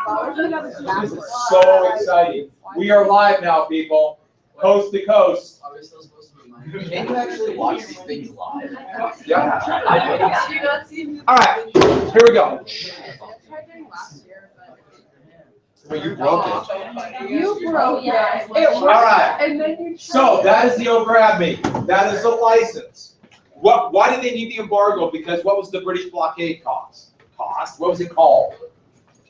This is so exciting. We are live now, people. Coast to coast. Are we still supposed to remind? Can you actually watch these things live? Yeah. Yeah. All right. Here we go. Well, you broke it. You broke it. All right. And then you. So that is the grab me. That is the license. Why did they need the embargo? Because what was the British blockade cost? What was it called?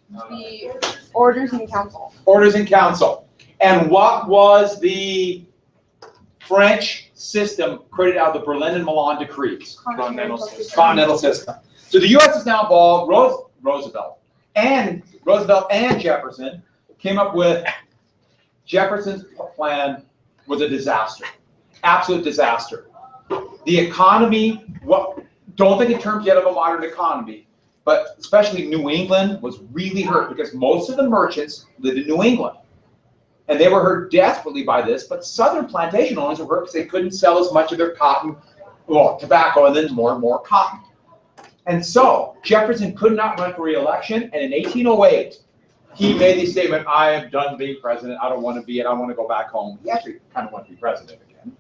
The orders in council. Orders in council. And what was the French system created out of the Berlin and Milan decrees? Continental system. Continental system. So the U.S. is now involved. Roosevelt and Jefferson came up with Jefferson's plan was a disaster, absolute disaster. The economy, don't think in terms yet of a modern economy, but especially New England was really hurt because most of the merchants lived in New England. And they were hurt desperately by this, but southern plantation owners were hurt because they couldn't sell as much of their cotton, well, tobacco, and then more and more cotton. And so Jefferson could not run for re-election, and in 1808, he made the statement, I am done being president, I don't want to be it, I want to go back home. He actually kind of wanted to be president again.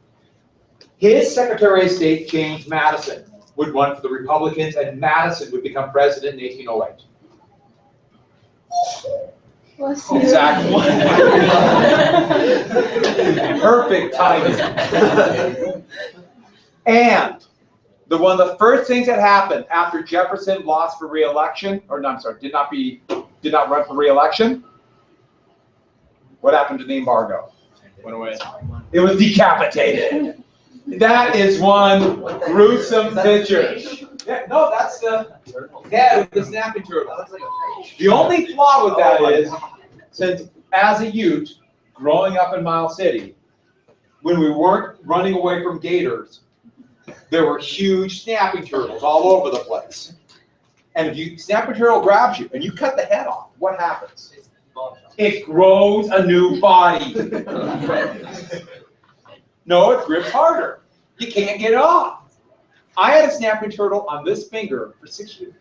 His Secretary of State, James Madison, would run for the Republicans, and Madison would become president in 1808. Exactly. Perfect timing. And one of the first things that happened after Jefferson lost for re-election, or no, I'm sorry, did not run for re-election, what happened to the embargo? Went away. It was decapitated. That is one gruesome picture. Yeah, no, that's the snapping turtle. The only flaw with that is, since as a youth, growing up in Miles City, when we weren't running away from gators, there were huge snapping turtles all over the place. And if you snapping turtle grabs you and you cut the head off, what happens? It grows a new body. No, it grips harder. You can't get it off. I had a snapping turtle on this finger for 6 years.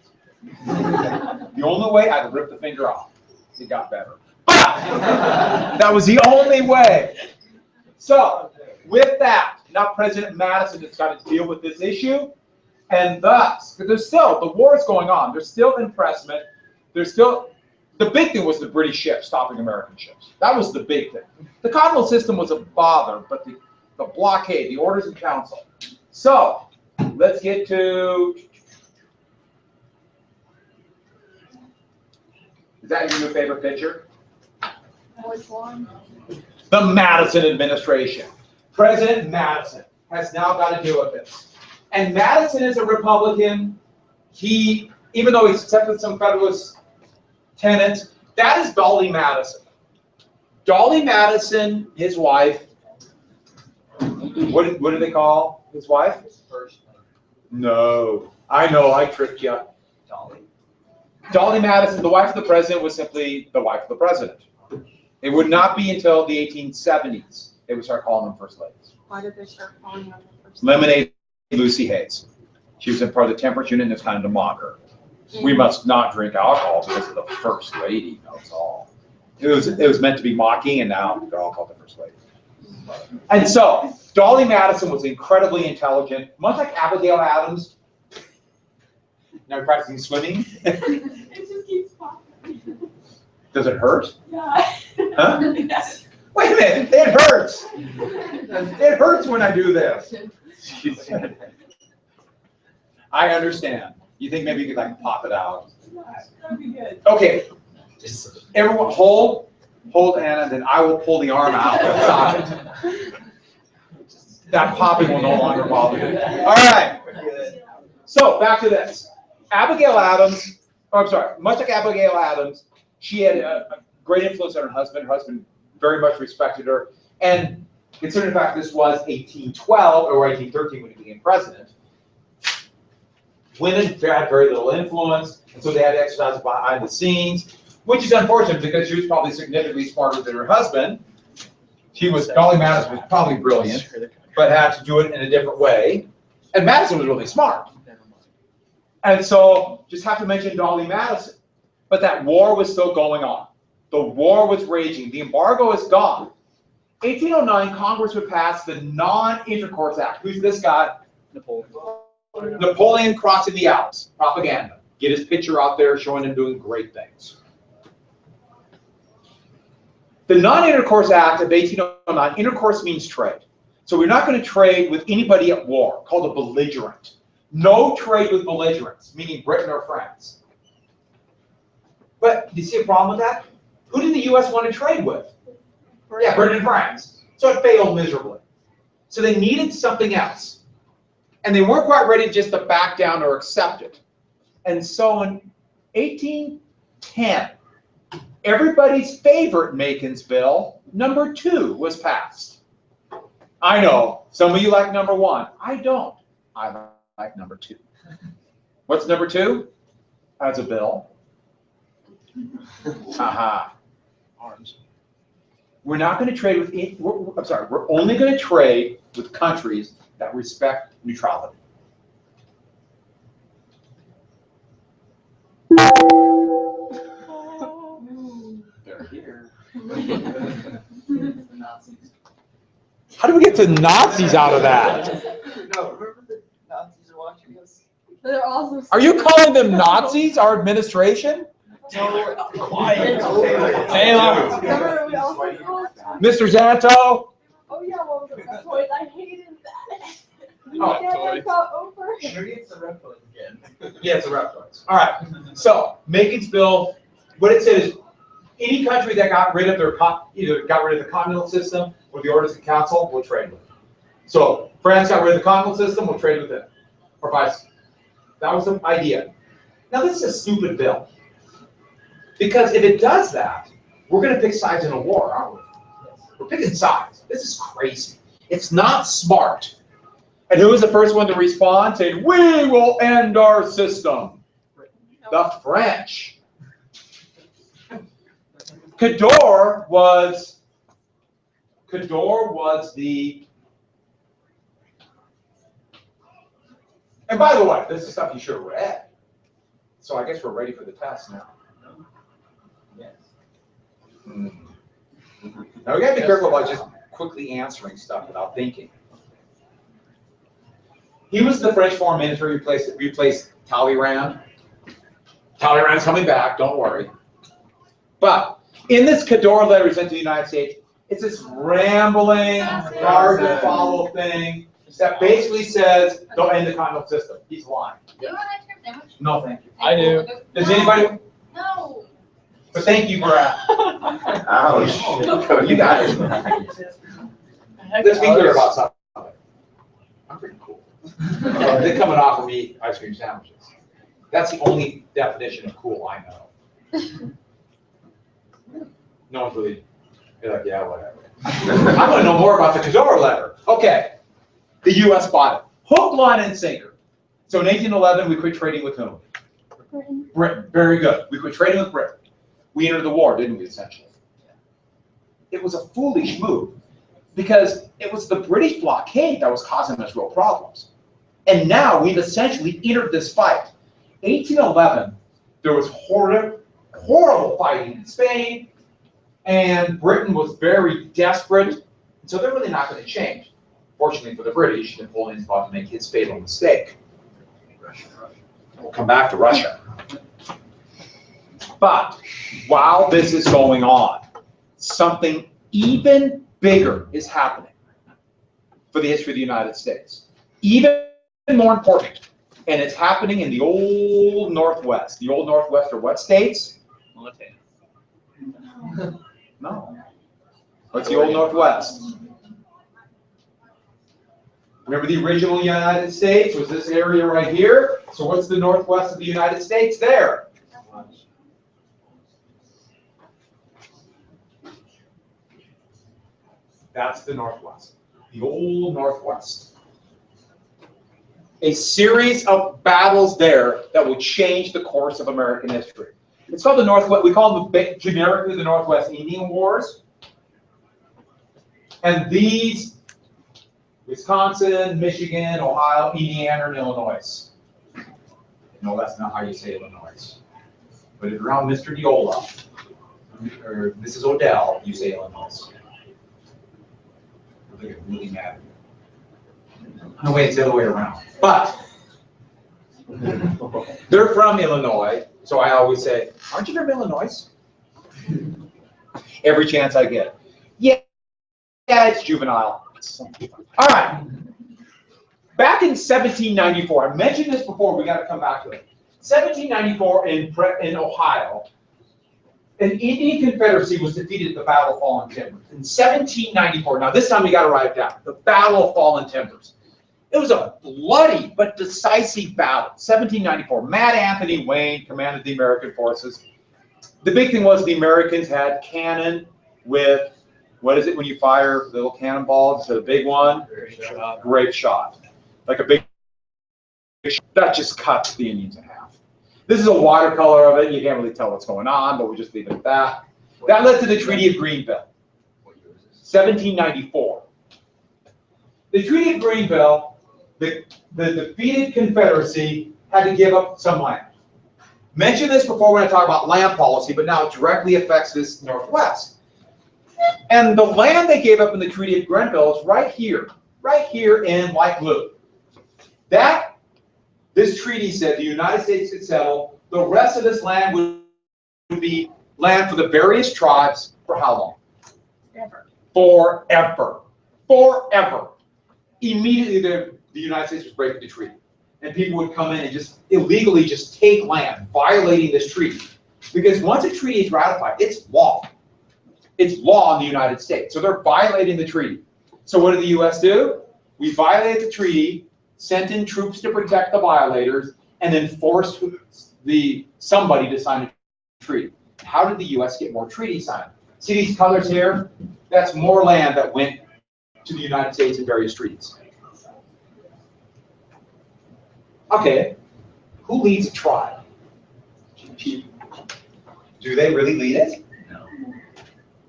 The only way I could rip the finger off. It got better. That was the only way. So, with that, now President Madison has got to deal with this issue, and thus, because there's still, the war is going on, there's still impressment, there's still, the big thing was the British ships stopping American ships. That was the big thing. The Continental system was a bother, but the blockade, the orders in council. So, let's get to, is that your new favorite picture? Which one? The Madison administration. President Madison has now got to deal with this. And Madison is a Republican. Even though he's accepted some Federalist tenets, that is Dolly Madison. Dolly Madison, his wife, what do they call his wife? No, I know, I tricked you. Dolly Madison, the wife of the president, was simply the wife of the president. It would not be until the 1870s they would start calling them first ladies. Why did they start calling them the first Lemonade Lucy Hayes. She was in part of the temperance unit, and it's kind of to mock her. We must not drink alcohol because of the first lady, that's all. It was meant to be mocking, and now they're all called the first lady. And so, Dolly Madison was incredibly intelligent, much like Abigail Adams. Now practicing swimming. It just keeps popping. Does it hurt? Yeah. Huh? Yes. Wait a minute, it hurts. It hurts when I do this. I understand. You think maybe you could like pop it out? That'd be good. Okay. Everyone hold Anna, and then I will pull the arm out. Stop it. That popping will no longer bother you. All right. So back to this. Abigail Adams, much like Abigail Adams, she had a great influence on her husband. Her husband very much respected her. And considering the fact this was 1812 or 1813 when he became president, women had very little influence, and so they had to exercise behind the scenes, which is unfortunate because she was probably significantly smarter than her husband. Dolly Madison was probably brilliant, but had to do it in a different way. And Madison was really smart. And so, just have to mention Dolly Madison. but that war was still going on. The war was raging. The embargo is gone. 1809, Congress would pass the Non-Intercourse Act. Who's this guy? Napoleon. Napoleon crossing the Alps. Propaganda. Get his picture out there showing him doing great things. The Non-Intercourse Act of 1809, intercourse means trade. So we're not going to trade with anybody at war, called a belligerent. No trade with belligerents, meaning Britain or France. But do you see a problem with that? Who did the U.S. want to trade with? Yeah, Britain and France. So it failed miserably. So they needed something else. And they weren't quite ready just to back down or accept it. And so in 1810, everybody's favorite Makin's Bill, number 2, was passed. I know, some of you like number 1. I don't. I like number 2. What's number 2? As a bill. Aha. Arms. We're not going to trade with, we're only going to trade with countries that respect neutrality. They're here. How do we get to Nazis out of that? No, remember the Nazis are watching us? They're also. Are you calling them Nazis, our administration? No, quiet. Taylor. Remember we also called? Mr. Zanto? Oh yeah, what was it? Reptoids. I hated that. Oh, Yeah, toys. got over. Maybe it's the reptiles again. Yeah, it's a reptoids. All right. So, Makin's Bill, what it said is any country that got rid of their, either got rid of the continental system or the Orders of Council, we'll trade with. So, France got rid of the continental system, we'll trade with it. Or vice. That was the idea. Now, this is a stupid bill. Because if it does that, we're going to pick sides in a war, aren't we? We're picking sides. This is crazy. It's not smart. And who was the first one to respond, saying, "We will end our system"? The French. Cador was the. And by the way, this is stuff you should have read. So I guess we're ready for the test now. Yes. Now we gotta be careful about just quickly answering stuff without thinking. He was the French foreign minister who replaced Talleyrand. Talleyrand's coming back, don't worry. But in this Cador letter he sent to the United States, it's this rambling, hard to follow thing that basically says, don't end the continental system. He's lying. Do you want an ice cream sandwich? No, thank you. I do. Does anybody? No. But thank you for asking. Ouch. You got it. Let's be clear about something. I'm pretty cool. They're coming off of me ice cream sandwiches. That's the only definition of cool I know. No one's really, you're like, yeah, whatever. I want to know more about the Cador letter. Okay. The U.S. bought it. Hook, line, and sinker. So in 1811, we quit trading with whom? Britain. Britain. Very good. We quit trading with Britain. We entered the war, didn't we, essentially? It was a foolish move because it was the British blockade that was causing us real problems. And now we've essentially entered this fight. 1811, there was horrible fighting in Spain, and Britain was very desperate, so they're really not going to change. Fortunately for the British, Napoleon's about to make his fatal mistake. We'll come back to Russia. But while this is going on, something even bigger is happening for the history of the United States. Even more important, and it's happening in the old Northwest. The old Northwest are what states? Montana. No. What's the old Northwest? Remember the original United States was this area right here? So what's the Northwest of the United States there? That's the Northwest, the old Northwest. A series of battles there that will change the course of American history. It's called the Northwest, we call them generically the Northwest Indian Wars. And these, Wisconsin, Michigan, Ohio, Indiana, and Illinois. No, that's not how you say Illinois. But if you're around Mr. Diola or Mrs. Odell, you say Illinois. They get really mad. No way, it's the other way around. But they're from Illinois, so I always say, aren't you from Illinois? Every chance I get. Yeah, it's juvenile. All right. Back in 1794, I mentioned this before, we got to come back to it. 1794 in Ohio, an Indian Confederacy was defeated at the Battle of Fallen Timbers. In 1794, now this time you got to write it down, the Battle of Fallen Timbers. It was a bloody but decisive battle. 1794, Mad Anthony Wayne commanded the American forces. The big thing was the Americans had cannon with, what is it when you fire the little cannonball? It's a big one? Grape shot. Like a big shot. That just cuts the Indians in half. This is a watercolor of it. You can't really tell what's going on, but we'll just leave it at that. That led to the Treaty of Greenville, 1794. The Treaty of Greenville, the defeated Confederacy had to give up some land. Mentioned this before when I talk about land policy, but now it directly affects this Northwest. And the land they gave up in the Treaty of Greenville is right here in light blue. This treaty said the United States could settle. The rest of this land would be land for the various tribes for how long? Never. Forever. Forever. Immediately the United States was breaking the treaty. And people would come in and just illegally just take land, violating this treaty. Because once a treaty is ratified, it's law. It's law in the United States. So they're violating the treaty. So what did the U.S. do? We violated the treaty, sent in troops to protect the violators, and then forced somebody to sign a treaty. How did the U.S. get more treaties signed? See these colors here? That's more land that went to the United States in various treaties. Okay, who leads a tribe? Do they really lead it? No.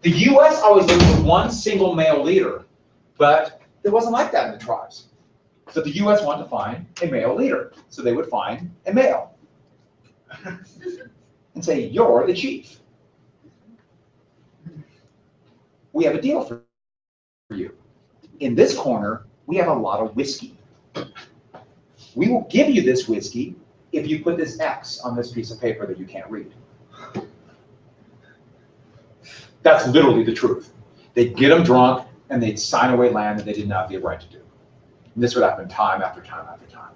The U.S. always looked for one single male leader, but it wasn't like that in the tribes. So the U.S. wanted to find a male leader, so they would find a male and say, "You're the chief. We have a deal for you. In this corner, we have a lot of whiskey. We will give you this whiskey if you put this X on this piece of paper that you can't read." That's literally the truth. They'd get them drunk and they'd sign away land that they didn't have the right to do. And this would happen time after time after time.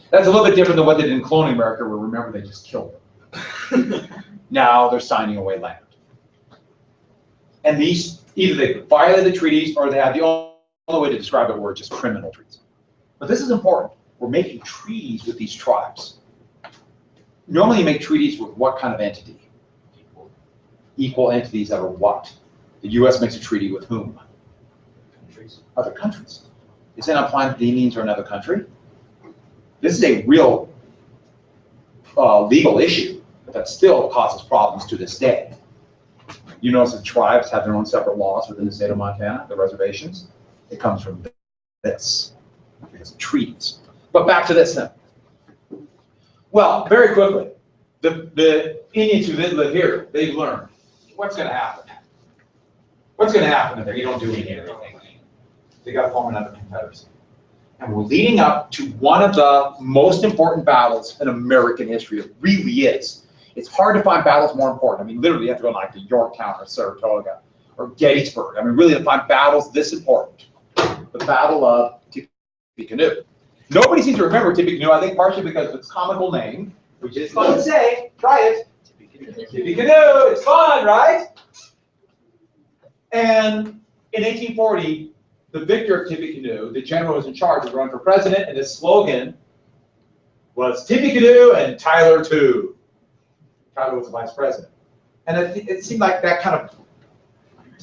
That's a little bit different than what they did in colonial America, where remember they just killed them. Now they're signing away land. And these, either they violated the treaties or they had the only way to describe it were just criminal treaties. But this is important. We're making treaties with these tribes. Normally you make treaties with what kind of entity? Equal entities that are what? The U.S. makes a treaty with whom? Countries. Other countries. Is it applying to the Indians or another country? This is a real legal issue that still causes problems to this day. You notice that tribes have their own separate laws within the state of Montana, the reservations. It comes from this, because of treaties. But back to this then. Well, very quickly, the Indians who did live here, they've learned what's going to happen. What's going to happen if you don't do anything? They got to form another confederacy. And we're leading up to one of the most important battles in American history. It really is. It's hard to find battles more important. I mean, literally, you have to go like to Yorktown or Saratoga or Gettysburg. I mean, really, to find battles this important. The Battle of Tippecanoe. Nobody seems to remember Tippecanoe, I think partially because of its comical name, which is fun to say. Try it. Tippecanoe. It's fun, right? And in 1840, the victor of Tippecanoe, the general who was in charge, was run for president, and his slogan was Tippecanoe and Tyler too. Tyler was the vice president. And it seemed like that kind of,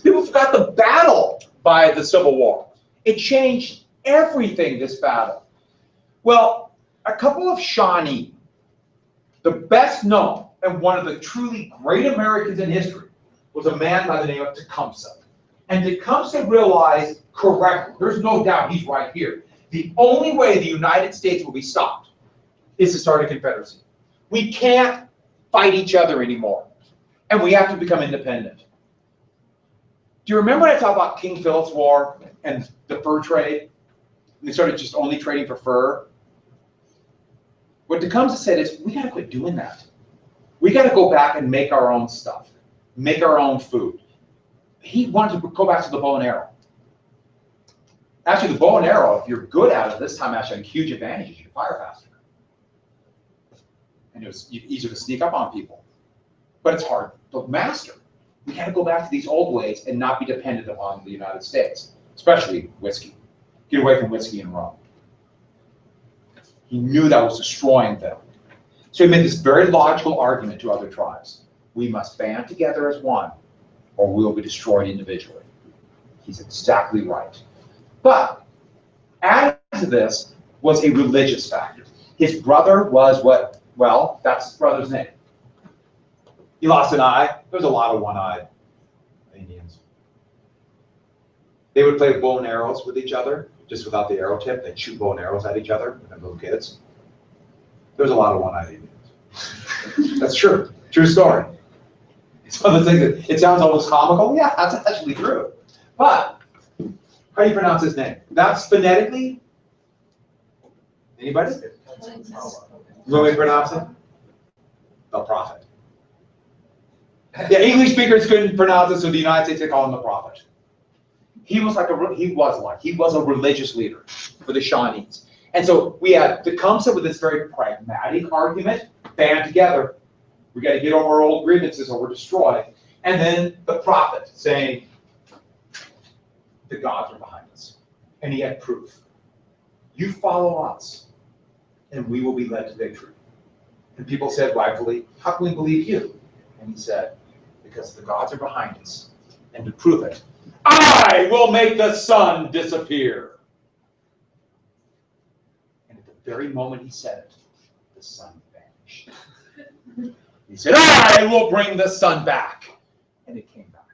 people forgot the battle by the Civil War. It changed everything, this battle. Well, a couple of Shawnee, the best known and one of the truly great Americans in history, was a man by the name of Tecumseh. And Tecumseh realized correctly, there's no doubt he's right here, the only way the United States will be stopped is to start a confederacy. We can't fight each other anymore. And we have to become independent. Do you remember when I talked about King Philip's War and the fur trade? And they started just only trading for fur? What Tecumseh said is, we got to quit doing that. We got to go back and make our own stuff, make our own food. He wanted to go back to the bow and arrow. Actually, the bow and arrow, if you're good at it this time, actually had huge advantages. You can fire faster. And it was easier to sneak up on people. But it's hard to master. We got to go back to these old ways and not be dependent upon the United States, especially whiskey. Get away from whiskey and rum. He knew that was destroying them. So he made this very logical argument to other tribes. We must band together as one, or we will be destroyed individually. He's exactly right. But added to this was a religious factor. His brother was what? Well, that's his brother's name. He lost an eye. There's a lot of one-eyed Indians. They would play bow and arrows with each other, just without the arrow tip. They'd shoot bow and arrows at each other, and little kids. There's a lot of one-eyed Indians. That's true. True story. It's one of the things that, it sounds almost comical. Yeah, that's actually true. But, how do you pronounce his name? That's phonetically? Anybody? You want me to pronounce it? The Prophet. Yeah, English speakers couldn't pronounce it, so the United States, they call him the Prophet. He was a religious leader for the Shawnees. And so we had Tecumseh with this very pragmatic argument, band together. We got to get over our old grievances or we're destroyed. And then the prophet saying, the gods are behind us. And he had proof. You follow us, and we will be led to victory. And people said rightfully, how can we believe you? And he said, because the gods are behind us. And to prove it, I will make the sun disappear. And at the very moment he said it, the sun vanished. He said, I will bring the sun back. And it came back.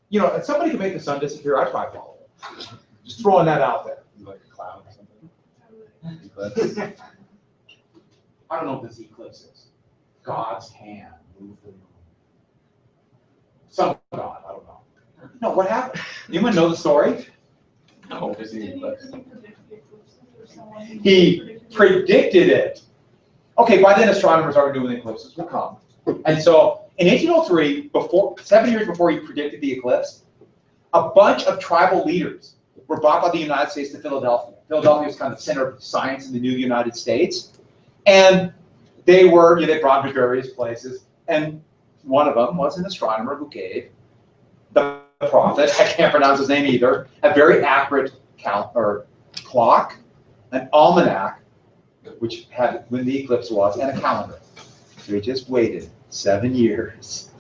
You know, if somebody could make the sun disappear, I'd probably follow it. Just throwing that out there. Like a cloud or something. Eclipse. I don't know what this eclipse is. God's hand moved the moon. Some God, I don't know. No, what happened? Anyone know the story? No, just the eclipse. He predicted it. Okay, by then astronomers already knew when the eclipses would come. And so in 1803, 7 years before he predicted the eclipse, a bunch of tribal leaders were brought by the United States to Philadelphia. Philadelphia was kind of the center of science in the new United States. And they were, they brought them to various places. And one of them was an astronomer who gave the prophet, I can't pronounce his name either, a very accurate clock, an almanac, which had when the eclipse was, and a calendar. So he just waited 7 years.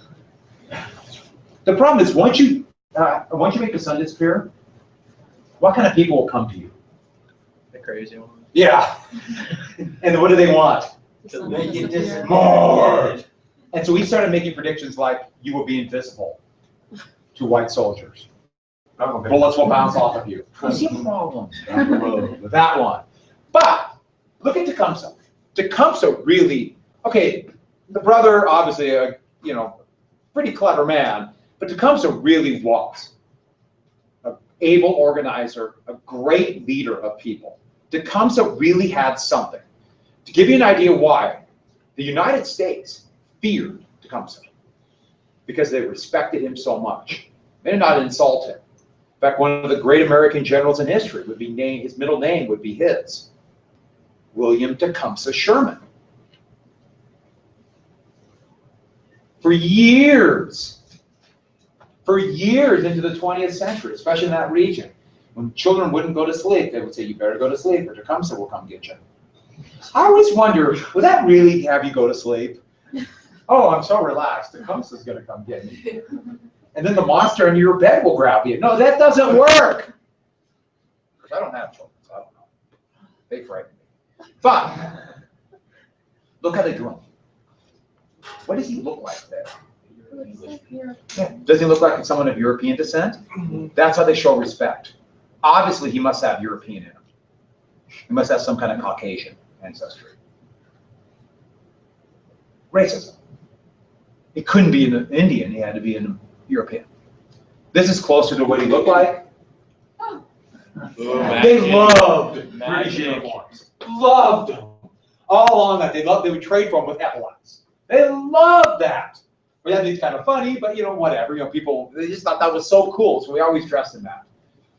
The problem is once you make the sun disappear, what kind of people will come to you? The crazy one. Yeah. And what do they want? To make it disappear. More. And so he started making predictions like you will be invisible to white soldiers. Bullets will bounce off of you. We'll see problems down the road with that one. But look at Tecumseh. Tecumseh really, okay, the brother, obviously, pretty clever man, but Tecumseh really was an able organizer, a great leader of people. Tecumseh really had something. To give you an idea why, the United States feared Tecumseh because they respected him so much. They did not insult him. In fact, one of the great American generals in history would be named, his middle name would be his, William Tecumseh Sherman. For years into the 20th century, especially in that region, when children wouldn't go to sleep, they would say, you better go to sleep or Tecumseh will come get you. I always wonder, would that really have you go to sleep? Oh, I'm so relaxed. Tecumseh's going to come get me. And then the monster under your bed will grab you. No, that doesn't work. Because I don't have children, so I don't know. They frighten me. But look how they drew him. What does he look like there? Yeah. Does he look like someone of European descent? That's how they show respect. Obviously, he must have European in him. He must have some kind of Caucasian ancestry. Racism. It couldn't be an Indian, he had to be an European. This is closer to what he looked like. They loved British uniforms. Loved them. All along that, they would trade for them with epaulets. They loved that. Well, that means kind of funny, but whatever. People, they just thought that was so cool, so we always dressed in that.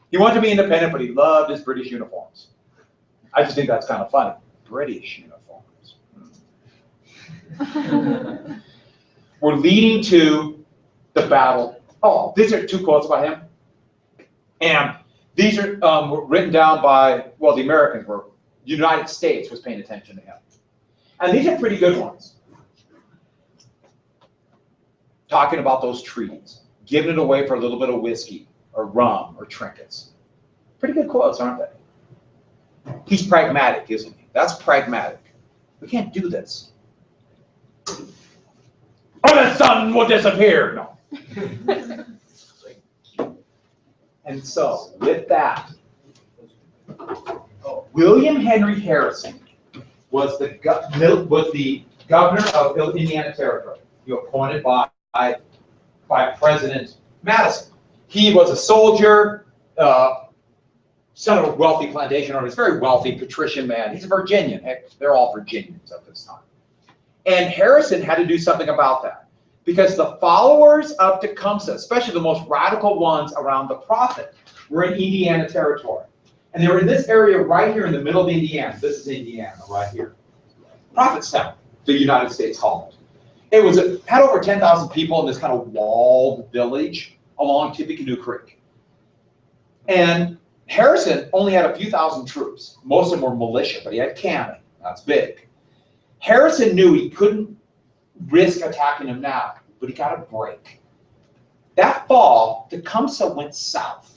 He wanted to be independent, but he loved his British uniforms. I just think that's kind of funny. British uniforms. We're leading to the battle. Oh, these are 2 quotes by him. And these are were written down by, well, the Americans were, the United States was paying attention to him. And these are pretty good ones. Talking about those treaties, giving it away for a little bit of whiskey or rum or trinkets. Pretty good quotes, aren't they? He's pragmatic, isn't he? That's pragmatic. We can't do this. Or the sun will disappear. No. And so, with that, William Henry Harrison was the governor of Indiana Territory. He was appointed by President Madison. He was a soldier, son of a wealthy plantation owner. He's a very wealthy patrician man. He's a Virginian. Heck, they're all Virginians at this time. And Harrison had to do something about that, because the followers of Tecumseh, especially the most radical ones around the prophet, were in Indiana Territory. And they were in this area right here in the middle of Indiana. This is Indiana right here. Prophetstown, the United States called it. It had over 10,000 people in this kind of walled village along Tippecanoe Creek. And Harrison only had a few thousand troops. Most of them were militia, but he had cannon. That's big. Harrison knew he couldn't risk attacking him now, but he got a break. That fall, Tecumseh went south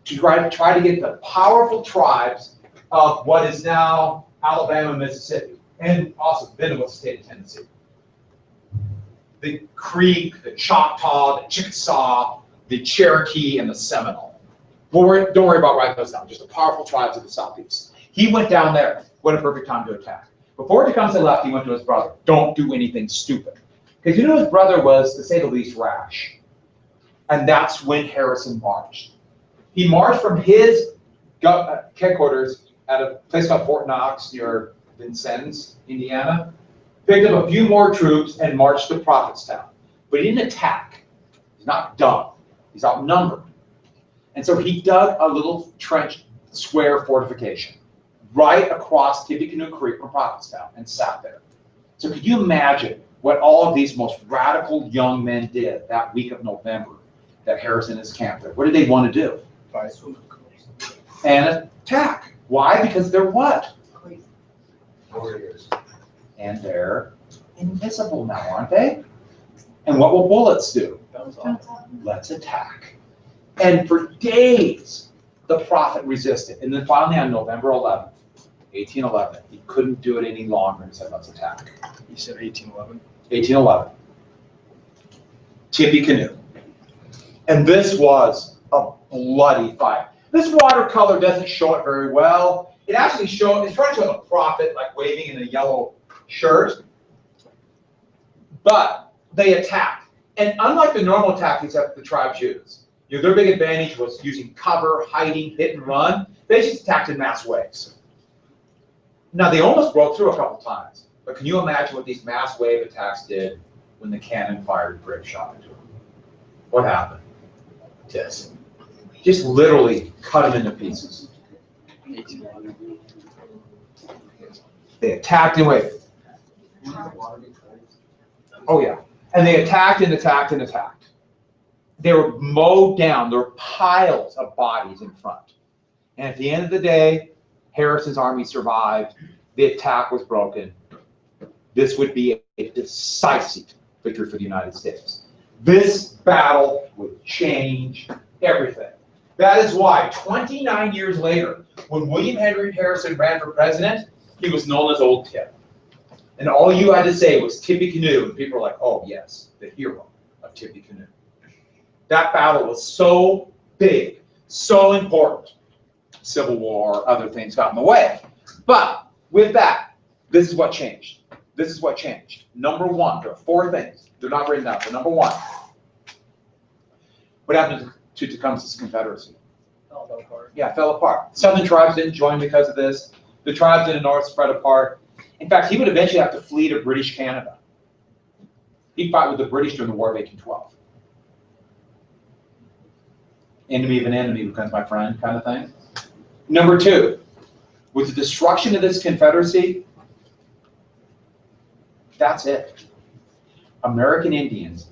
to try to get the powerful tribes of what is now Alabama, Mississippi, and also then it was the state of Tennessee. The Creek, the Choctaw, the Chickasaw, the Cherokee, and the Seminole. Don't worry about writing those down, just the powerful tribes of the southeast. He went down there. What a perfect time to attack. Before Tecumseh left, he went to his brother. Don't do anything stupid. Because his brother was, to say the least, rash. And that's when Harrison marched. He marched from his headquarters at a place called Fort Knox near Vincennes, Indiana, picked up a few more troops and marched to Prophetstown. But he didn't attack. He's not dumb. He's outnumbered. And so he dug a little trench square fortification right across Tippecanoe Creek from Prophetstown and sat there. So could you imagine what all of these most radical young men did that week of November that Harrison is camped there? What did they want to do? And attack. Why? Because they're what? Warriors. And they're invisible now, aren't they? And what will bullets do? Let's attack. And for days, the prophet resisted. And then finally on November 11th, 1811, he couldn't do it any longer and said, let's attack. You said 1811? 1811. Tippecanoe. And this was a bloody fight. This watercolor doesn't show it very well. It actually it's trying to show the prophet like waving in a yellow shirt. But they attacked. And unlike the normal tactics that the tribes used, their big advantage was using cover, hiding, hit and run. They just attacked in mass waves. Now, they almost broke through a couple times. But can you imagine what these mass wave attacks did when the cannon fired grape shot into them? What happened? Yes. Just literally cut them into pieces. They attacked and waited. Oh, yeah. And they attacked and attacked and attacked. They were mowed down. There were piles of bodies in front. And at the end of the day, Harrison's army survived. The attack was broken. This would be a decisive victory for the United States. This battle would change everything. That is why 29 years later, when William Henry Harrison ran for president, he was known as Old Tip. And all you had to say was Tippecanoe, and people were like, oh yes, the hero of Tippecanoe. That battle was so big, so important. Civil War, other things got in the way. But with that, this is what changed. This is what changed. Number one, there are 4 things. They're not written down, but number one, what happened to Tecumseh's Confederacy? Yeah, it fell apart. Southern tribes didn't join because of this. The tribes in the north spread apart. In fact, he would eventually have to flee to British Canada. He'd fight with the British during the War of 1812. Enemy of an enemy becomes my friend kind of thing. Number 2, with the destruction of this Confederacy, that's it. American Indians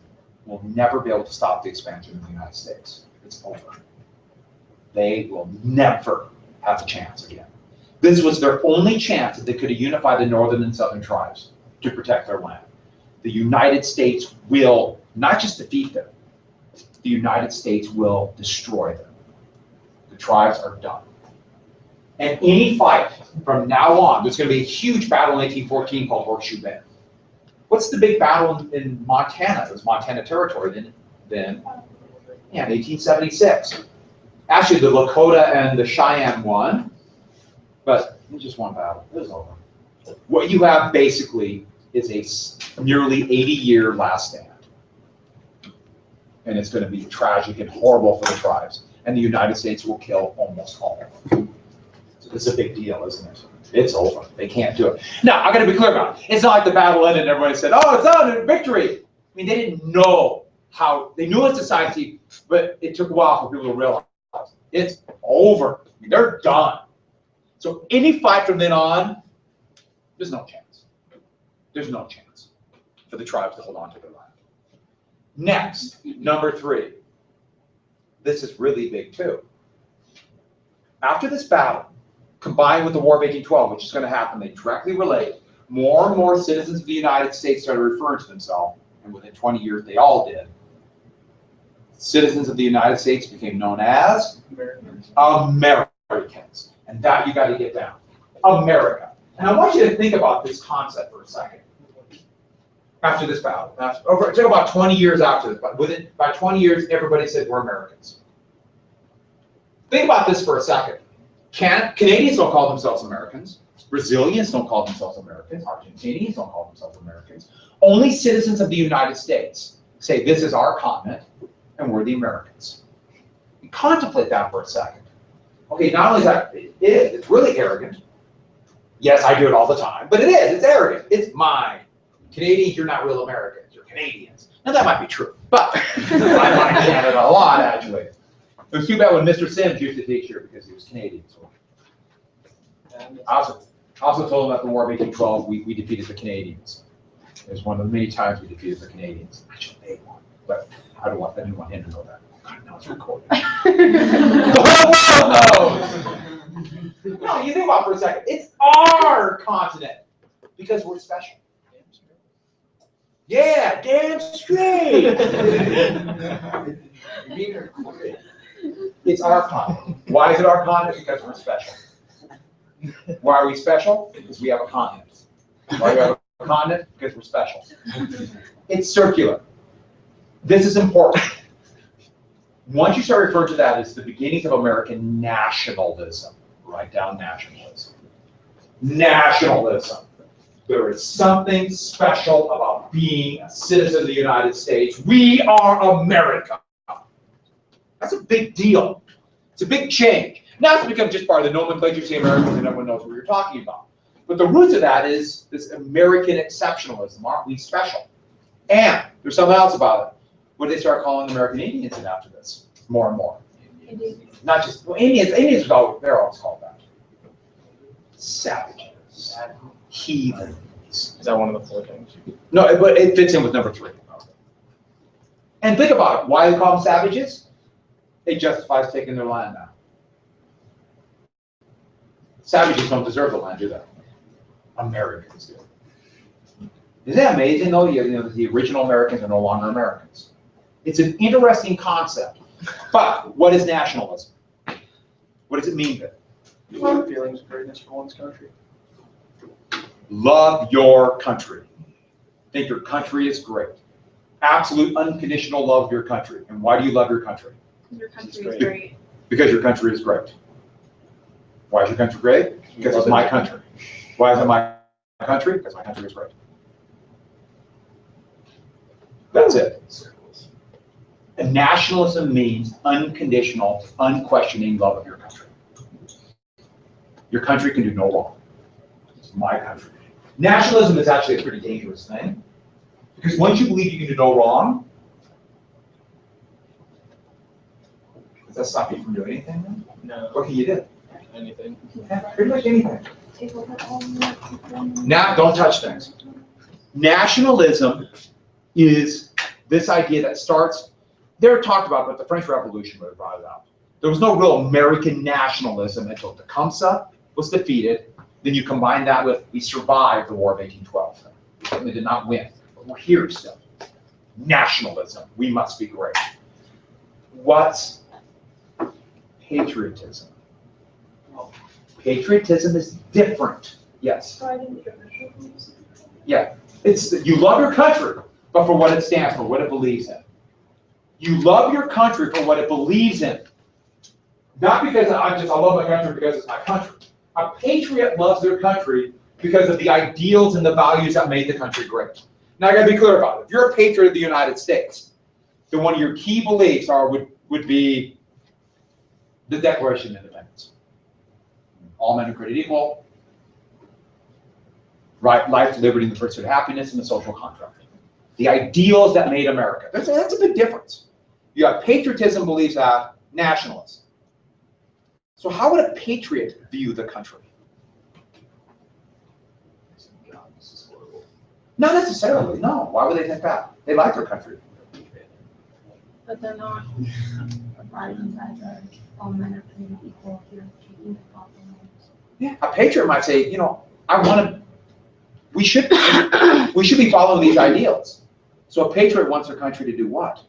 will never be able to stop the expansion of the United States. It's over. They will never have a chance again. This was their only chance that they could have unified the northern and southern tribes to protect their land. The United States will not just defeat them, the United States will destroy them. The tribes are done. And any fight from now on, there's going to be a huge battle in 1814 called Horseshoe Bend. What's the big battle in Montana? It was Montana Territory then, yeah, in 1876. Actually, the Lakota and the Cheyenne won, but it was just one battle. It was over. What you have basically is a nearly 80-year last stand. And it's going to be tragic and horrible for the tribes. And the United States will kill almost all of them. So this is a big deal, isn't it? It's over. They can't do it. Now, I got to be clear about it. It's not like the battle ended and everybody said, oh, it's done, victory. I mean, they didn't know how, they knew it's decisive, but it took a while for people to realize it's over. I mean, they're done. So any fight from then on, there's no chance. There's no chance for the tribes to hold on to their land. Next, number 3. This is really big too. After this battle, combined with the War of 1812, which is going to happen, they directly relate, more and more citizens of the United States started referring to themselves, and within 20 years they all did. Citizens of the United States became known as Americans. And that you got to get down. America. And I want you to think about this concept for a second. After this battle, it took about 20 years after this, but by 20 years, everybody said we're Americans. Think about this for a second. Canadians don't call themselves Americans. Brazilians don't call themselves Americans. Argentinians don't call themselves Americans. Only citizens of the United States say this is our continent and we're the Americans. You contemplate that for a second. Okay, not only is that, it's really arrogant. Yes, I do it all the time, but it's arrogant. It's mine. Canadians, you're not real Americans, you're Canadians. Now that might be true, but I like Canada a lot, actually. It was too bad when Mr. Sims used to teach here because he was Canadian. So. I also told him at the War of 1812, we defeated the Canadians. It was one of the many times we defeated the Canadians. Actually, they won, but I didn't want him to know that. God, now it's recorded. The whole world knows! No, you think about it for a second. It's our continent because we're special. Yeah, damn straight! It's our continent. Why is it our continent? Because we're special. Why are we special? Because we have a continent. Why do we have a continent? Because we're special. It's circular. This is important. Once you start referring to that as the beginnings of American nationalism, write down nationalism. Nationalism. There is something special about being a citizen of the United States. We are America. That's a big deal. It's a big change. Now it's become just part of the nomenclature, say Americans, and everyone knows what you're talking about. But the roots of that is this American exceptionalism. Aren't we special? And there's something else about it. What do they start calling American Indians in after this? More and more. Indians. Not just, well, Indians they're always called that. Savages. Heathens. Is that one of the 4 things? No, but it fits in with number 3. And think about it. Why they call them savages? It justifies taking their land now. Savages don't deserve the land, do they? Americans do. Isn't that amazing, though? The original Americans are no longer Americans. It's an interesting concept. But what is nationalism? What does it mean then? Feelings of greatness for one's country. Love your country. Think your country is great. Absolute unconditional love of your country. And why do you love your country? Your country is great. Because your country is great. Why is your country great? Because it's my country. Why is it my country? Because my country is great. That's it. And nationalism means unconditional, unquestioning love of your country. Your country can do no wrong. It's my country. Nationalism is actually a pretty dangerous thing, because once you believe you can do no wrong, does that stop you from doing anything then? No, What can you do? anything. Yeah, pretty much anything. Take over all the- Now, don't touch things. Nationalism is this idea that starts, they're talked about, but the French Revolution would have brought it out. There was no real American nationalism until Tecumseh was defeated. Then you combine that with, we survived the War of 1812. And we did not win, but we're here still. Nationalism, we must be great. What's patriotism? Patriotism is different. Yes. Yeah, it's you love your country, but for what it stands for, what it believes in. You love your country for what it believes in. Not because I love my country because it's my country. A patriot loves their country because of the ideals and the values that made the country great. Now I gotta be clear about it. If you're a patriot of the United States, then one of your key beliefs would be the Declaration of Independence. All men are created equal. Right, life, liberty, and the pursuit of happiness, and the social contract. The ideals that made America. That's a big difference. You have patriotism believes that, nationalists. So how would a patriot view the country? Not necessarily, no. Why would they think that? They like their country. But they're not abiding by the all men are created equal if you're taking the proper names. Yeah. A patriot might say, we should be following these ideals. So a patriot wants their country to do what?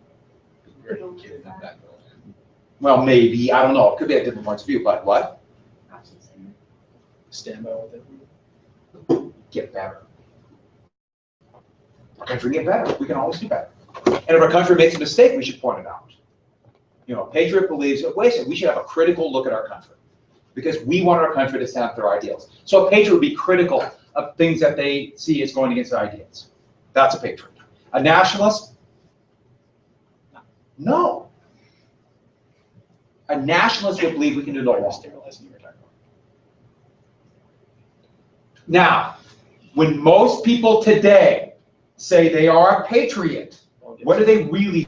Well, maybe, I don't know. It could be a different points of view, but what? Stand by with it. Get better. Our country can get better. We can always do better. And if our country makes a mistake, we should point it out. A patriot believes, wait a second, we should have a critical look at our country because we want our country to stand up to their ideals. So a patriot would be critical of things that they see as going against their ideals. That's a patriot. A nationalist? No. A nationalist would believe we can do no wrong. Now, when most people today say they are a patriot, what do they really?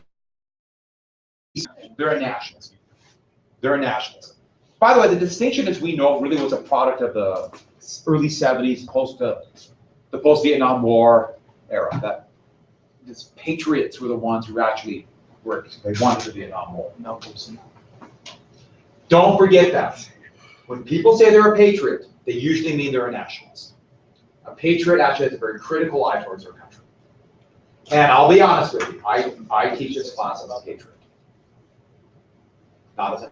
They're a nationalist. They're a nationalist. By the way, the distinction, as we know, really was a product of the early 70s, the post-Vietnam War era. That these patriots were the ones who actually they wanted the Vietnam War. Don't forget that. When people say they're a patriot, they usually mean they're a nationalist. A patriot actually has a very critical eye towards their country. And I'll be honest with you, I teach this class about patriot. Not as a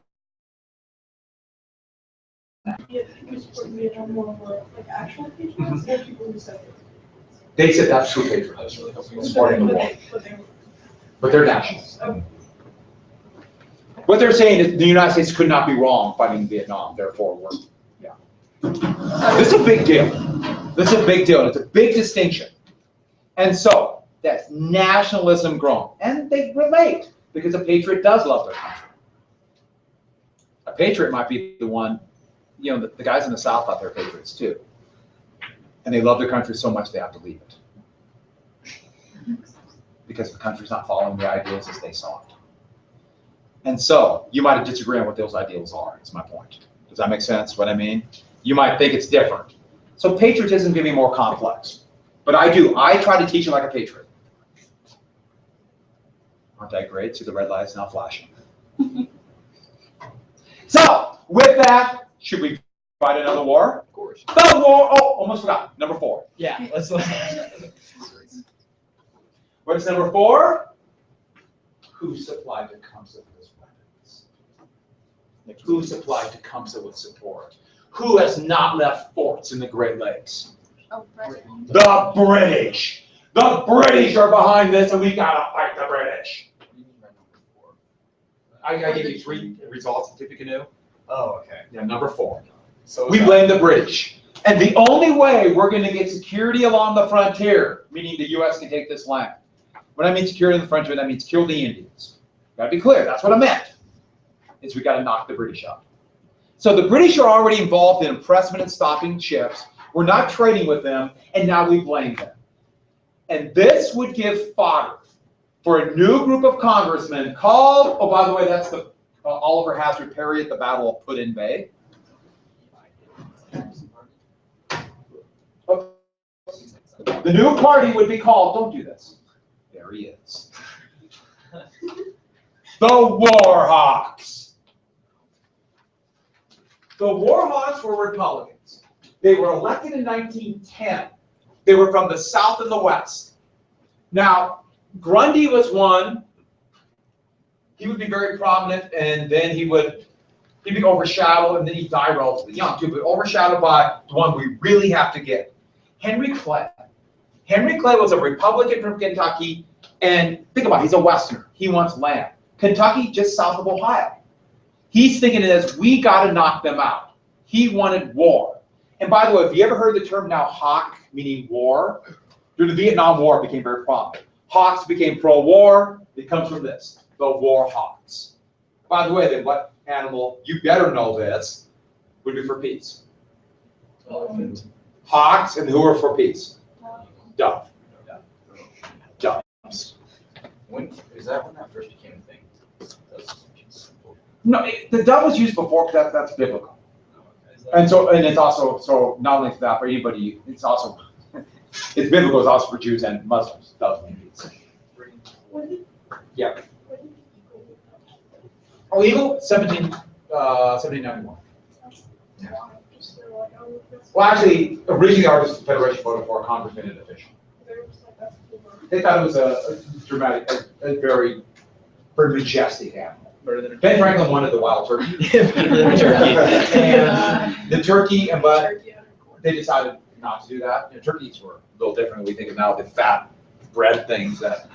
Actual patriots or people who said They said that's true patriots, supporting the war. But they're nationalists. What they're saying is the United States could not be wrong fighting Vietnam, therefore we're, yeah. This is a big deal. This is a big deal. It's a big distinction. And so that's nationalism grown. And they relate because a patriot does love their country. A patriot might be the one, the guys in the South out there are patriots too. And they love their country so much they have to leave it. Because the country's not following the ideals as they saw it. And so you might disagree on what those ideals are, is my point. Does that make sense, what I mean? You might think it's different. So patriotism can be more complex. But I try to teach it like a patriot. Aren't I great? See the red lights now flashing. So, with that, should we fight another war? Of course. The war, almost forgot. Number 4. Yeah, let's What is number 4? Who supplied Tecumseh with his weapons? Who supplied Tecumseh with support? Who has not left forts in the Great Lakes? Oh, Britain. The British. The British are behind this, and we gotta fight the British. I gave you 3 results to Tippecanoe. Oh, okay. Yeah, number 4. So We blame the British. And the only way we're going to get security along the frontier, meaning the U.S. can take this land, When I mean security in the frontier, that means kill the Indians. Gotta be clear, that's what I meant. Is we gotta knock the British out. So the British are already involved in impressment and stopping ships. We're not trading with them, and now we blame them. And this would give fodder for a new group of congressmen called, oh, by the way, that's the Oliver Hazard Perry at the Battle of Put-in Bay. The new party would be called, don't do this. There he is. The Warhawks. The Warhawks were Republicans. They were elected in 1910. They were from the South and the West. Now, Grundy was one. He would be very prominent, and then he'd be overshadowed, and then he'd die relatively young too, but overshadowed by the one we really have to get. Henry Clay. Henry Clay was a Republican from Kentucky, and think about it, he's a Westerner. He wants land. Kentucky, just south of Ohio. He's thinking of this, we got to knock them out. He wanted war. And by the way, have you ever heard the term now hawk, meaning war? During the Vietnam War, it became very prominent. Hawks became pro-war. It comes from this, the Warhawks. By the way, then what animal, you better know this, would be for peace? Hawks, and who are for peace? Dove. Doves. Is that when that first became a thing? No, the dove was used before because that's biblical. And so, and it's also, so not only for that, for anybody, it's also, it's biblical, it's also for Jews and Muslims. Doves mean peace. Yeah. Oh, eagle, 1791. Well, actually, originally the Artists Federation voted for a congressman and official. They thought it was a dramatic, a very majestic animal. Ben Franklin wanted the wild turkey. And the turkey, but they decided not to do that. Turkeys were a little different. We think of now the fat bread things that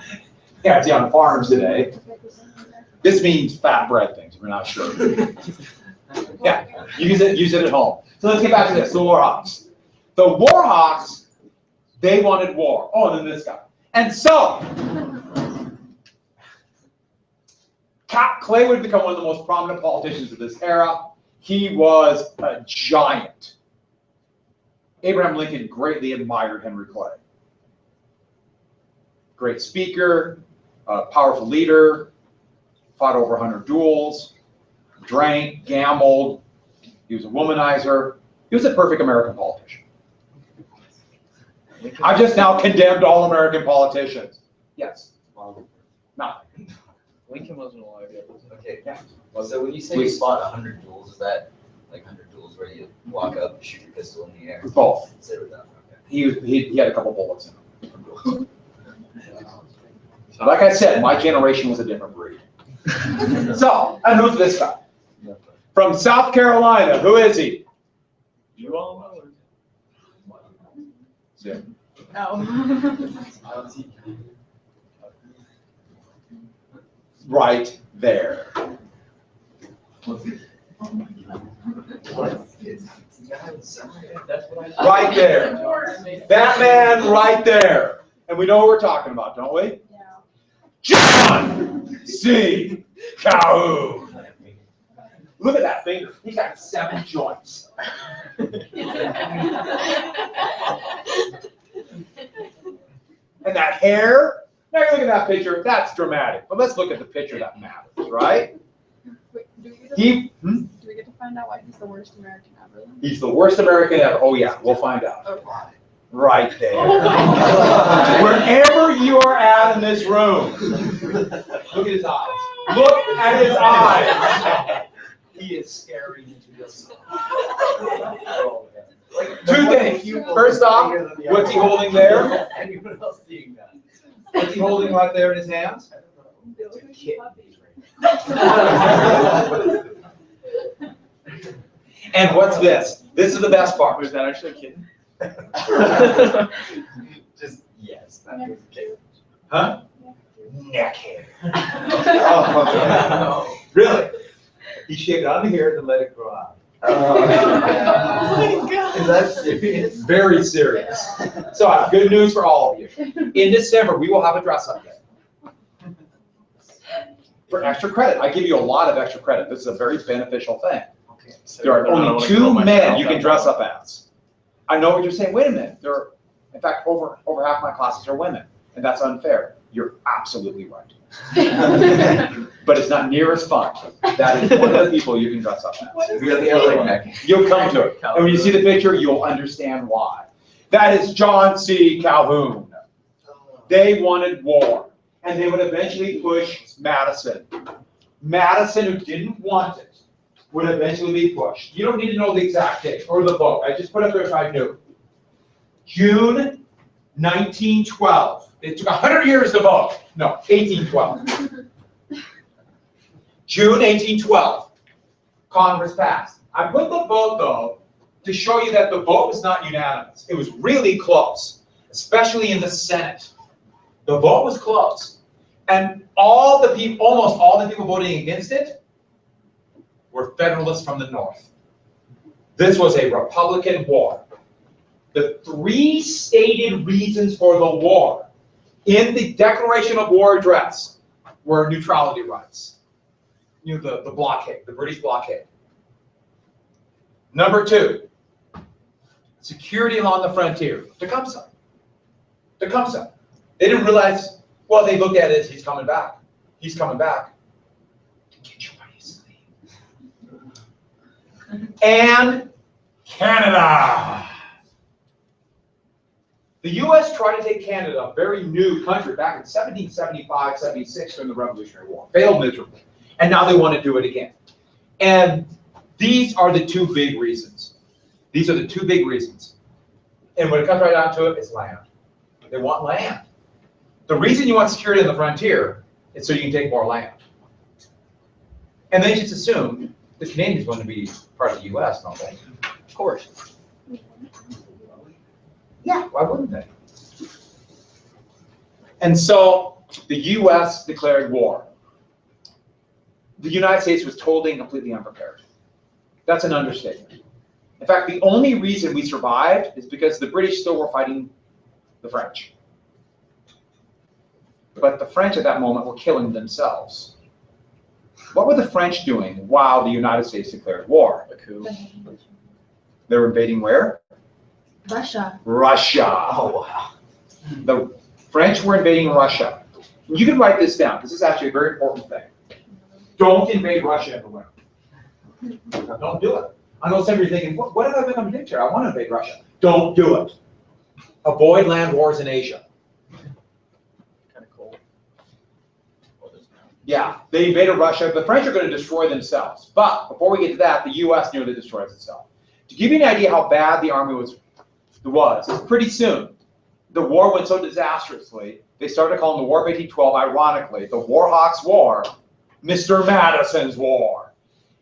you see on farms today. This means fat bread things, if we're not sure. Yeah, use it at home. So let's get back to this, the Warhawks. The Warhawks, they wanted war. Oh, and then this guy. And so, Clay would become one of the most prominent politicians of this era. He was a giant. Abraham Lincoln greatly admired Henry Clay. Great speaker, powerful leader, fought over 100 duels, drank, gambled. He was a womanizer. He was a perfect American politician. I've just now condemned all American politicians. Yes. Nothing. Lincoln wasn't alive yet. Okay. Yeah. Well, so when you say you fought 100 duels, is that like 100 duels where you walk up and shoot your pistol in the air? Both. Say with that. Okay. He had a couple bullets in him. Like I said, my generation was a different breed. So, and who's this guy? From South Carolina. Who is he? You all know. Yeah. Right there. Right there. That man right there. And we know what we're talking about, don't we? Yeah. John C. Calhoun. Look at that finger. He's got 7 joints. And that hair. Now you look at that picture. That's dramatic. But let's look at the picture that matters, right? Wait, do we get to find out why he's the worst American ever? Then? He's the worst American ever. Oh yeah, we'll find out. Okay. Right there. Oh my God. Wherever you are at in this room, look at his eyes. Look at his eyes. He is staring into this. 2 things. First off, what's he holding there? Anyone else seeing that? What's he holding right there in his hands? And what's this? This is the best part. Was that actually a kitten? Just yes. That was okay. Huh? Neck hair. Oh, really? He shaved it under here and let it grow out. Oh my God. Is that serious? Very serious. So I have good news for all of you. In December, we will have a dress-up day. for extra credit. I give you a lot of extra credit. This is a very beneficial thing. Okay. There are only 2 men you can dress up as. I know what you're saying. Wait a minute. In fact, over half my classes are women, and that's unfair. You're absolutely right. But it's not near as fun. That is one of the people you can dress up as. We got the LA neck. You'll come to it. And when you see the picture, you'll understand why. That is John C. Calhoun. They wanted war, and they would eventually push Madison. Madison, who didn't want it, would eventually be pushed. You don't need to know the exact date or the vote. I just put it there so I knew. June 1912. It took 100 years to vote. No, 1812. June 1812. Congress passed. I put the vote, though, to show you that the vote was not unanimous. It was really close, especially in the Senate. The vote was close. And almost all the people voting against it were Federalists from the North. This was a Republican war. The 3 stated reasons for the war in the Declaration of War address were neutrality rights. You know, the blockade, the British blockade. Number 2, security along the frontier. Tecumseh. Tecumseh. They didn't realize, well, they looked at it as he's coming back. He's coming back to get you by his sleeve. And Canada. The U.S. tried to take Canada, a very new country, back in 1775, 76 during the Revolutionary War. Failed miserably. And now they want to do it again. And these are the 2 big reasons. These are the 2 big reasons. And when it comes right down to it, it's land. They want land. The reason you want security on the frontier is so you can take more land. And they just assume the Canadians want to be part of the U.S., don't they? Of course. Yeah, why wouldn't they? And so the U.S. declared war. The United States was totally and completely unprepared. That's an understatement. In fact, the only reason we survived is because the British still were fighting the French. But the French at that moment were killing themselves. What were the French doing while the United States declared war? A coup. They were invading where? Russia. Russia. Oh, wow. The French were invading Russia. You can write this down. This is actually a very important thing. Don't invade Russia in the winter. Don't do it. I know some of you are thinking, what if I become a dictator? I want to invade Russia. Don't do it. Avoid land wars in Asia. Kind of cold. Yeah, they invaded Russia. The French are going to destroy themselves. But before we get to that, the U.S. nearly destroys itself. To give you an idea how bad the army was pretty soon. The war went so disastrously, they started calling the War of 1812, ironically, the Warhawks War, Mr. Madison's War.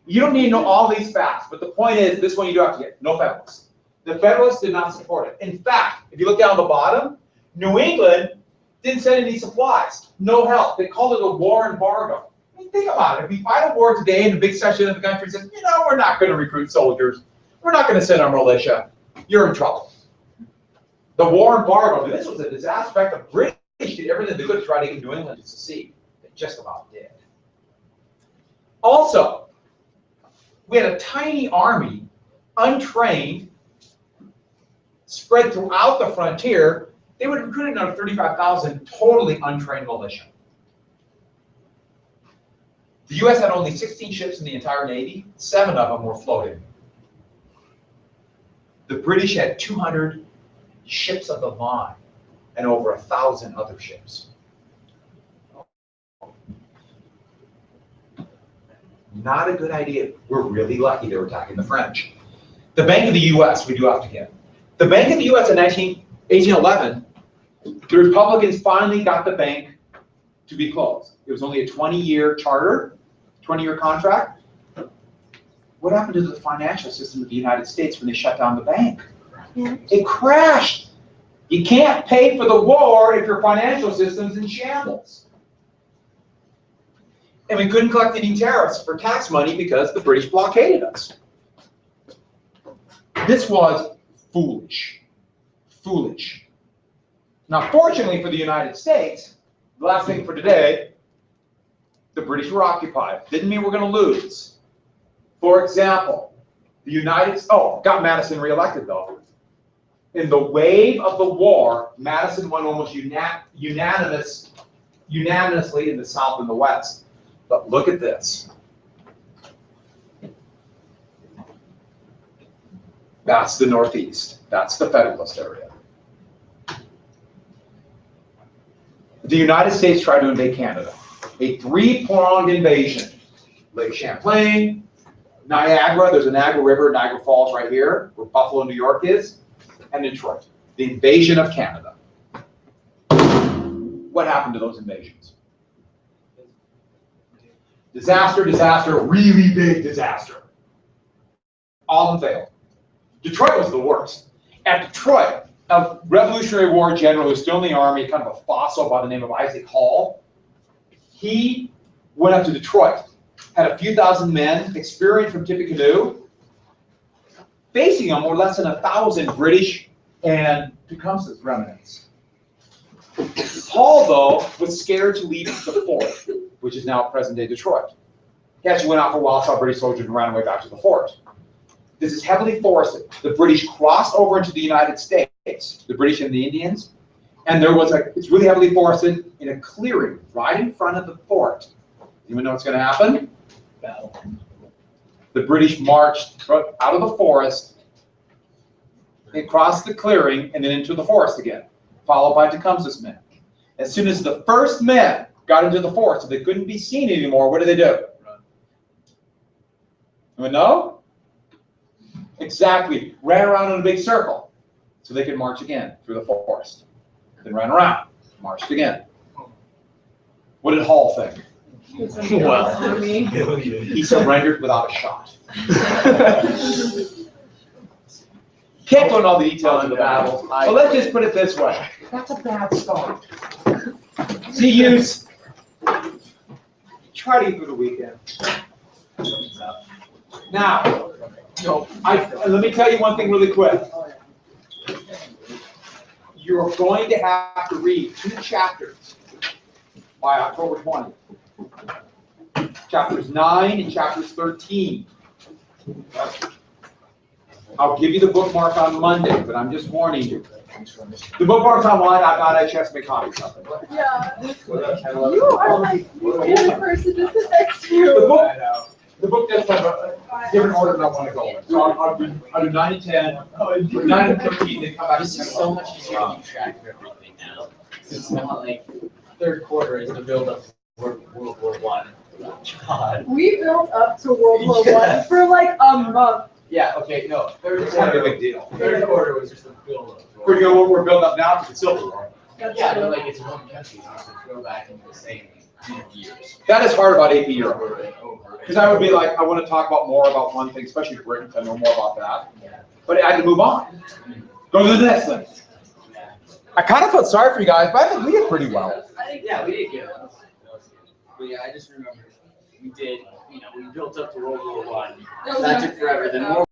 You don't need to know all these facts, but the point is, this one you do have to get, no Federalists. The Federalists did not support it. In fact, if you look down the bottom, New England didn't send any supplies, no help. They called it a war embargo. I mean, think about it. If we fight a war today and the big section of the country says, you know, we're not going to recruit soldiers, we're not going to send our militia, you're in trouble. The war embargo, this was a disaster. In fact, the British did everything they could to try to get New England to secede. They just about did. Also, we had a tiny army, untrained, spread throughout the frontier. They would recruit another 35,000 totally untrained militia. The U.S. had only 16 ships in the entire Navy. 7 of them were floating. The British had 200 ships of the line and over 1,000 other ships. Not a good idea. We're really lucky they were attacking the French. The Bank of the U.S., we do have to get. The Bank of the U.S. in 1811, the Republicans finally got the bank to be closed. It was only a 20-year charter, 20-year contract. What happened to the financial system of the United States when they shut down the bank? It crashed. You can't pay for the war if your financial system's in shambles. And we couldn't collect any tariffs for tax money because the British blockaded us. This was foolish. Foolish. Now, fortunately for the United States, the last thing for today, The British were occupied. Didn't mean we're going to lose. For example, got Madison reelected though. In the wave of the war, Madison won almost unanimously in the South and the West. But look at this. That's the Northeast. That's the Federalist area. The United States tried to invade Canada. A three-pronged invasion. Lake Champlain, Niagara, there's a Niagara River, Niagara Falls right here, where Buffalo, New York is, and Detroit. The invasion of Canada. What happened to those invasions? Disaster, disaster, really big disaster. All of them failed. Detroit was the worst. At Detroit, a Revolutionary War general who's still in the army, kind of a fossil by the name of Isaac Hall, he went up to Detroit, had a few thousand men, experienced from Tippecanoe. Facing them were less than 1,000 British and Tecumseh remnants. Hall, though, was scared to leave the fort, which is now present-day Detroit. He actually went out for a while, saw British soldiers, and ran away back to the fort. This is heavily forested. The British crossed over into the United States, the British and the Indians, and it's really heavily forested in a clearing right in front of the fort. Anyone know what's going to happen? Battle. The British marched out of the forest, they crossed the clearing, and then into the forest again, followed by Tecumseh's men. As soon as the first men got into the forest, so they couldn't be seen anymore, what did they do? Run. Anyone know? Exactly. Ran around in a big circle so they could march again through the forest. Then ran around, marched again. What did Hall think? Well, He surrendered without a shot. Can't go into all the details of the battle, but let's just put it this way. That's a bad start. See, use. Try to get through the weekend. Now, let me tell you one thing really quick. You're going to have to read 2 chapters by October 20th. Chapters 9 and chapters 13. I'll give you the bookmark on Monday, but I'm just warning you. The bookmark's online. I've got a chance to make copies of it. Yeah. You are like the person to sit next to you. The book does have a different order than I want to go with. So I'll do 9 and 10, 9 and 13, then come back to This 10. is so much easier to keep track of everything now. It's not like third quarter is the build up to World War I. God. We built up to World War Yeah. I for like a month. Yeah, okay, no. Third It's not a quarter, big deal. third quarter was just a build up. We're building up now because it's Civil War. That's Yeah, true. but like it's one country, so it's a throwback into the same years. That is hard about AP Europe. Over and over. Because I would be like, I want to talk about more about one thing, especially Britain, because I know more about that. But I had to move on. Go to the next thing. Yeah. I kind of felt sorry for you guys, but I think we did pretty well. Yeah, we did good. But yeah, I just remember we did, we built up to World War I. That took forever. Then World